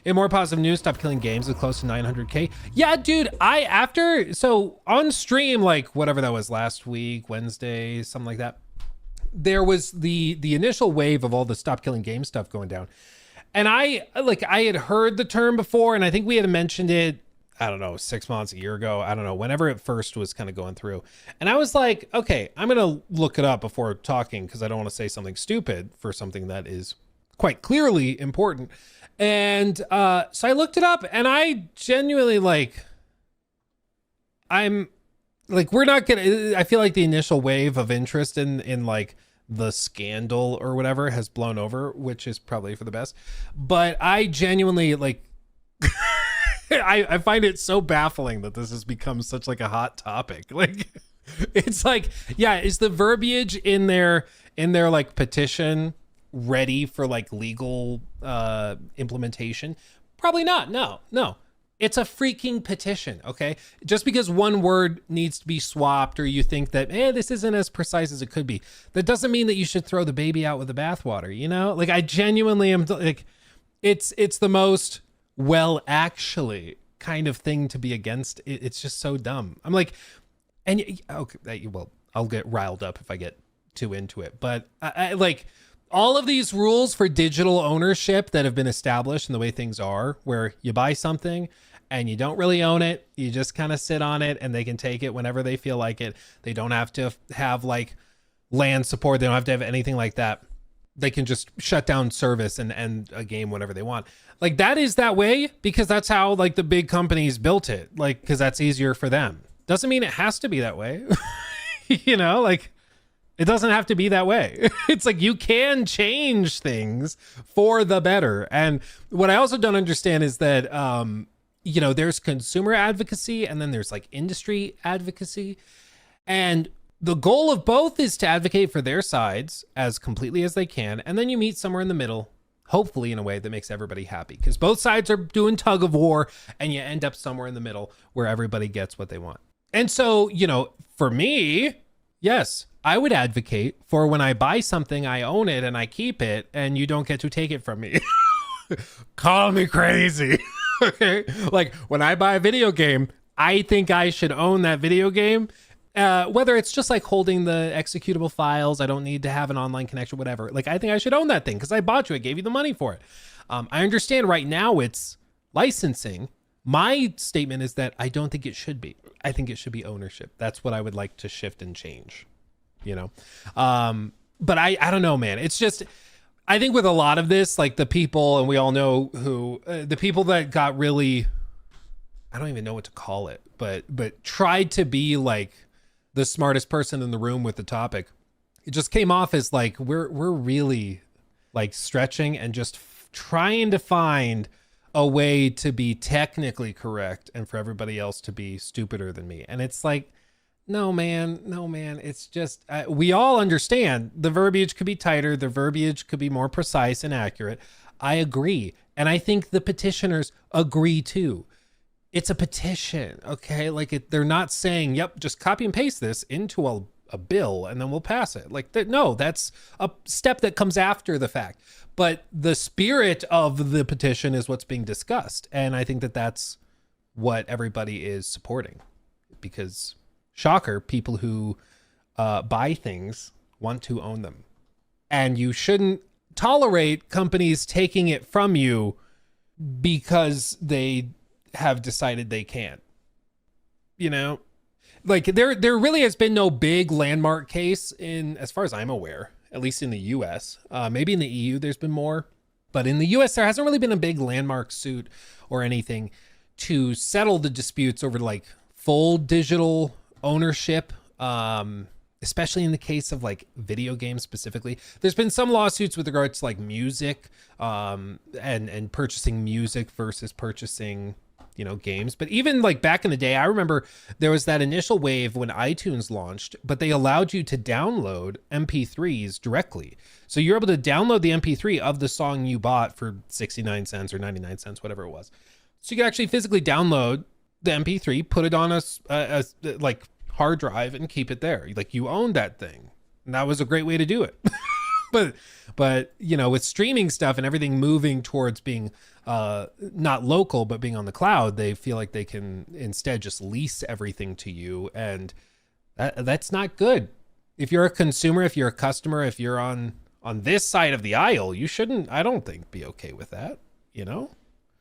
In more positive news, Stop Killing Games with close to 900K. Yeah, dude, so on stream, like whatever that was last week, Wednesday, something like that, there was the initial wave of all the Stop Killing Games stuff going down. And I had heard the term before, and I think we had mentioned it, I don't know, 6 months, a year ago. I don't know, whenever it first was kind of going through. And I was like, okay, I'm going to look it up before talking because I don't want to say something stupid for something that is quite clearly important. And so I looked it up, and I genuinely we're not gonna, I feel like the initial wave of interest in like the scandal or whatever has blown over, which is probably for the best. But I genuinely I find it so baffling that this has become such like a hot topic. Like, it's like, yeah, is the verbiage in their like petition ready for like legal implementation? Probably not. No. It's a freaking petition, okay? Just because one word needs to be swapped, or you think that, this isn't as precise as it could be, that doesn't mean that you should throw the baby out with the bathwater, you know? Like, I genuinely am like, it's the most actually kind of thing to be against. It's just so dumb. I'm like, and okay, well, I'll get riled up if I get too into it, but I like all of these rules for digital ownership that have been established and the way things are, where you buy something and you don't really own it, you just kind of sit on it and they can take it whenever they feel like it. They don't have to have like land support. They don't have to have anything like that. They can just shut down service and end a game whenever they want. Like, that is that way because that's how like the big companies built it, like, because that's easier for them. Doesn't mean it has to be that way. You know, like, it doesn't have to be that way. It's like you can change things for the better. And what I also don't understand is that, there's consumer advocacy and then there's like industry advocacy. And the goal of both is to advocate for their sides as completely as they can. And then you meet somewhere in the middle, hopefully in a way that makes everybody happy, because both sides are doing tug of war and you end up somewhere in the middle where everybody gets what they want. And so, for me, yes, I would advocate for when I buy something, I own it and I keep it, and you don't get to take it from me. Call me crazy. Okay. Like, when I buy a video game, I think I should own that video game. Whether it's just like holding the executable files, I don't need to have an online connection, whatever. Like, I think I should own that thing because I bought you, I gave you the money for it. I understand right now it's licensing. My statement is that I don't think it should be. I think it should be ownership. That's what I would like to shift and change, But I don't know, man. It's just, I think with a lot of this, like the people, and we all know who, the people that got really, I don't even know what to call it, but tried to be like the smartest person in the room with the topic. It just came off as like, we're really like stretching and just trying to find a way to be technically correct and for everybody else to be stupider than me. And it's like, no, man. It's just, we all understand the verbiage could be tighter. The verbiage could be more precise and accurate. I agree. And I think the petitioners agree too. It's a petition, okay? Like, they're not saying, yep, just copy and paste this into a bill and then we'll pass it. Like, no, that's a step that comes after the fact. But the spirit of the petition is what's being discussed. And I think that that's what everybody is supporting, because shocker, people who buy things want to own them. And you shouldn't tolerate companies taking it from you because they have decided they can't. Like, there really has been no big landmark case in, as far as I'm aware, at least in the US. Maybe in the EU there's been more, but in the US there hasn't really been a big landmark suit or anything to settle the disputes over like full digital ownership, especially in the case of like video games specifically. There's been some lawsuits with regards to like music, and purchasing music versus purchasing, games. But even like back in the day, I remember there was that initial wave when iTunes launched, but they allowed you to download MP3s directly. So you're able to download the MP3 of the song you bought for 69 cents or 99 cents, whatever it was. So you could actually physically download the MP3, put it on a like hard drive and keep it there. Like, you own that thing. And that was a great way to do it. but you know, with streaming stuff and everything moving towards being not local but being on the cloud, they feel like they can instead just lease everything to you, and that's not good. If you're a consumer, if you're a customer, if you're on this side of the aisle, you shouldn't, I don't think, be okay with that, you know?